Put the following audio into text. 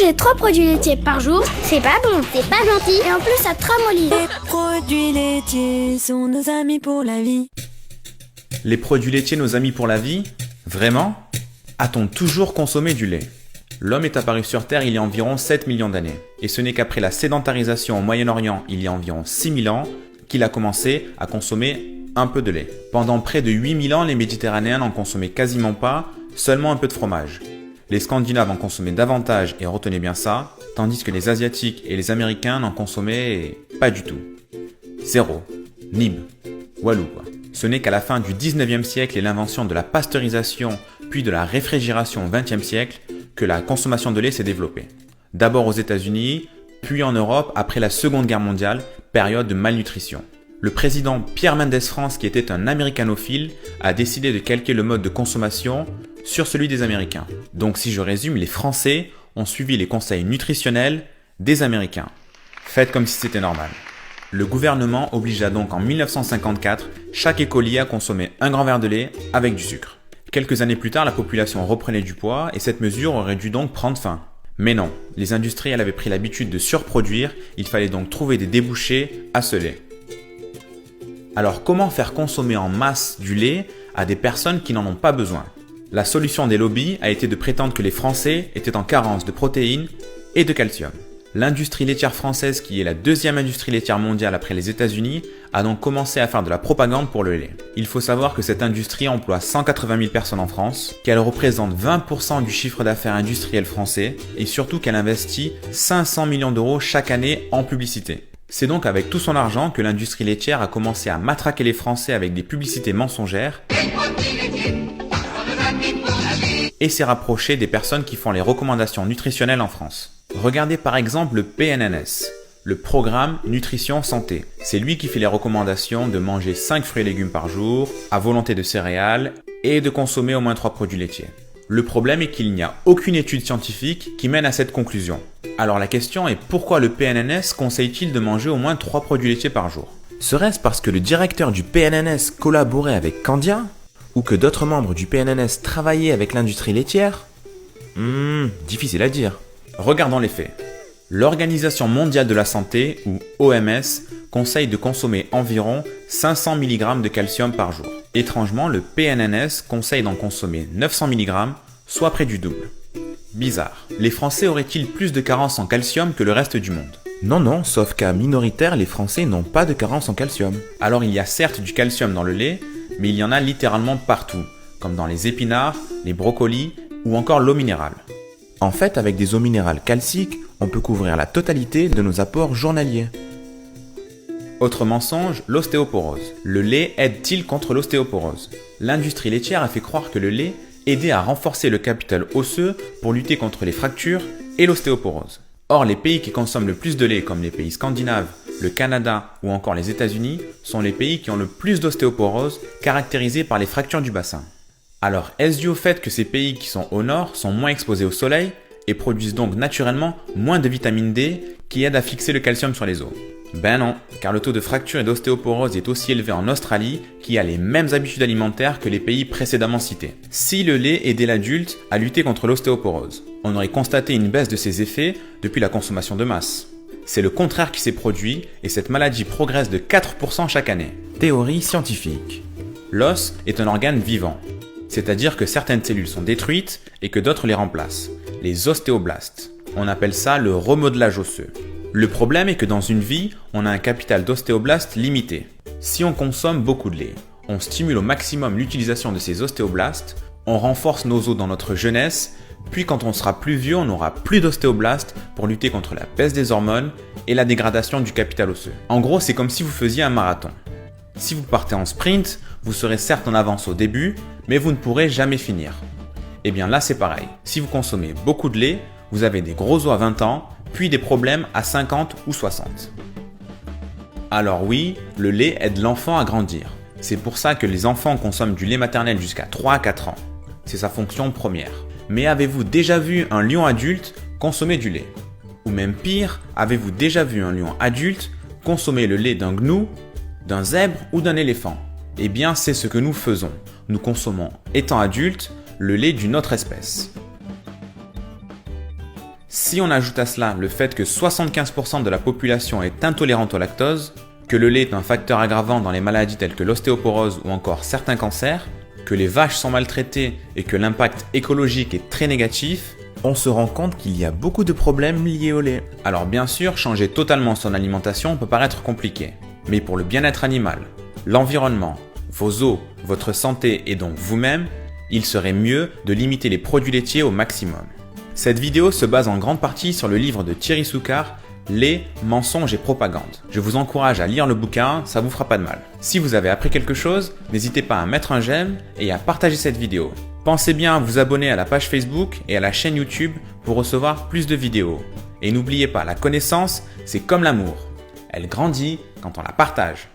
Manger 3 produits laitiers par jour, c'est pas bon, C'est pas gentil. et en plus ça te ramollit. Les produits laitiers sont nos amis pour la vie. Les produits laitiers, nos amis pour la vie? Vraiment? A-t-on toujours consommé du lait? L'homme est apparu sur Terre il y a environ 7 millions d'années. Et ce n'est qu'après la sédentarisation au Moyen-Orient il y a environ 6000 ans qu'il a commencé à consommer un peu de lait. Pendant près de 8000 ans, les Méditerranéens n'en consommaient quasiment pas, seulement un peu de fromage. Les Scandinaves en consommaient davantage, et retenez bien ça, tandis que les Asiatiques et les Américains n'en consommaient pas du tout. Zéro. Nib. Walou quoi. Ce n'est qu'à la fin du 19e siècle et l'invention de la pasteurisation puis de la réfrigération au 20e siècle que la consommation de lait s'est développée. D'abord aux États-Unis, puis en Europe après la Seconde Guerre mondiale, période de malnutrition. Le président Pierre Mendès France, qui était un américanophile, a décidé de calquer le mode de consommation sur celui des Américains. Donc si je résume, les Français ont suivi les conseils nutritionnels des Américains. Faites comme si c'était normal. Le gouvernement obligea donc en 1954 chaque écolier à consommer un grand verre de lait avec du sucre. Quelques années plus tard, la population reprenait du poids et cette mesure aurait dû donc prendre fin. Mais non, les industriels avaient pris l'habitude de surproduire, il fallait donc trouver des débouchés à ce lait. Alors comment faire consommer en masse du lait à des personnes qui n'en ont pas besoin? La solution des lobbies a été de prétendre que les Français étaient en carence de protéines et de calcium. L'industrie laitière française, qui est la deuxième industrie laitière mondiale après les États-Unis, a donc commencé à faire de la propagande pour le lait. Il faut savoir que cette industrie emploie 180 000 personnes en France, qu'elle représente 20% du chiffre d'affaires industriel français et surtout qu'elle investit 500 millions d'euros chaque année en publicité. C'est donc avec tout son argent que l'industrie laitière a commencé à matraquer les Français avec des publicités mensongères et s'est rapproché des personnes qui font les recommandations nutritionnelles en France. Regardez par exemple le PNNS, le Programme Nutrition Santé. C'est lui qui fait les recommandations de manger 5 fruits et légumes par jour, à volonté de céréales et de consommer au moins 3 produits laitiers. Le problème est qu'il n'y a aucune étude scientifique qui mène à cette conclusion. Alors la question est pourquoi le PNNS conseille-t-il de manger au moins 3 produits laitiers par jour? Serait-ce parce que le directeur du PNNS collaborait avec Candia? Ou que d'autres membres du PNNS travaillaient avec l'industrie laitière? Difficile à dire. Regardons les faits. L'Organisation mondiale de la santé, ou OMS, conseille de consommer environ 500 mg de calcium par jour. Étrangement, le PNNS conseille d'en consommer 900 mg, soit près du double. Bizarre. Les Français auraient-ils plus de carence en calcium que le reste du monde? Non, sauf qu'à minoritaire, les Français n'ont pas de carence en calcium. Alors il y a certes du calcium dans le lait, mais il y en a littéralement partout, comme dans les épinards, les brocolis ou encore l'eau minérale. En fait, avec des eaux minérales calciques, on peut couvrir la totalité de nos apports journaliers. Autre mensonge, l'ostéoporose. Le lait aide-t-il contre l'ostéoporose? L'industrie laitière a fait croire que le lait aidait à renforcer le capital osseux pour lutter contre les fractures et l'ostéoporose. Or, les pays qui consomment le plus de lait, comme les pays scandinaves, le Canada ou encore les États-Unis, sont les pays qui ont le plus d'ostéoporose, caractérisée par les fractures du bassin. Alors, est-ce dû au fait que ces pays qui sont au nord sont moins exposés au soleil et produisent donc naturellement moins de vitamine D qui aide à fixer le calcium sur les os? Ben non, car le taux de fracture et d'ostéoporose est aussi élevé en Australie qui a les mêmes habitudes alimentaires que les pays précédemment cités. Si le lait aidait l'adulte à lutter contre l'ostéoporose, on aurait constaté une baisse de ses effets depuis la consommation de masse. C'est le contraire qui s'est produit et cette maladie progresse de 4% chaque année. Théorie scientifique. L'os est un organe vivant. C'est-à-dire que certaines cellules sont détruites et que d'autres les remplacent. Les ostéoblastes. On appelle ça le remodelage osseux. Le problème est que dans une vie, on a un capital d'ostéoblastes limité. Si on consomme beaucoup de lait, on stimule au maximum l'utilisation de ces ostéoblastes, on renforce nos os dans notre jeunesse, puis quand on sera plus vieux, on n'aura plus d'ostéoblastes pour lutter contre la baisse des hormones et la dégradation du capital osseux. En gros, c'est comme si vous faisiez un marathon. Si vous partez en sprint, vous serez certes en avance au début, mais vous ne pourrez jamais finir. Et bien là c'est pareil, si vous consommez beaucoup de lait, vous avez des gros os à 20 ans, puis des problèmes à 50 ou 60. Alors oui, le lait aide l'enfant à grandir. C'est pour ça que les enfants consomment du lait maternel jusqu'à 3 à 4 ans. C'est sa fonction première. Mais avez-vous déjà vu un lion adulte consommer du lait? Ou même pire, avez-vous déjà vu un lion adulte consommer le lait d'un gnou, d'un zèbre ou d'un éléphant? Eh bien, c'est ce que nous faisons. Nous consommons, étant adultes, le lait d'une autre espèce. Si on ajoute à cela le fait que 75% de la population est intolérante au lactose, que le lait est un facteur aggravant dans les maladies telles que l'ostéoporose ou encore certains cancers, que les vaches sont maltraitées et que l'impact écologique est très négatif, on se rend compte qu'il y a beaucoup de problèmes liés au lait. Alors bien sûr, changer totalement son alimentation peut paraître compliqué, mais pour le bien-être animal, l'environnement, vos os, votre santé et donc vous-même, il serait mieux de limiter les produits laitiers au maximum. Cette vidéo se base en grande partie sur le livre de Thierry Soucard, Lait, mensonges et propagande. Je vous encourage à lire le bouquin, ça vous fera pas de mal. Si vous avez appris quelque chose, n'hésitez pas à mettre un j'aime et à partager cette vidéo. Pensez bien à vous abonner à la page Facebook et à la chaîne YouTube pour recevoir plus de vidéos. Et n'oubliez pas, la connaissance, c'est comme l'amour. Elle grandit quand on la partage.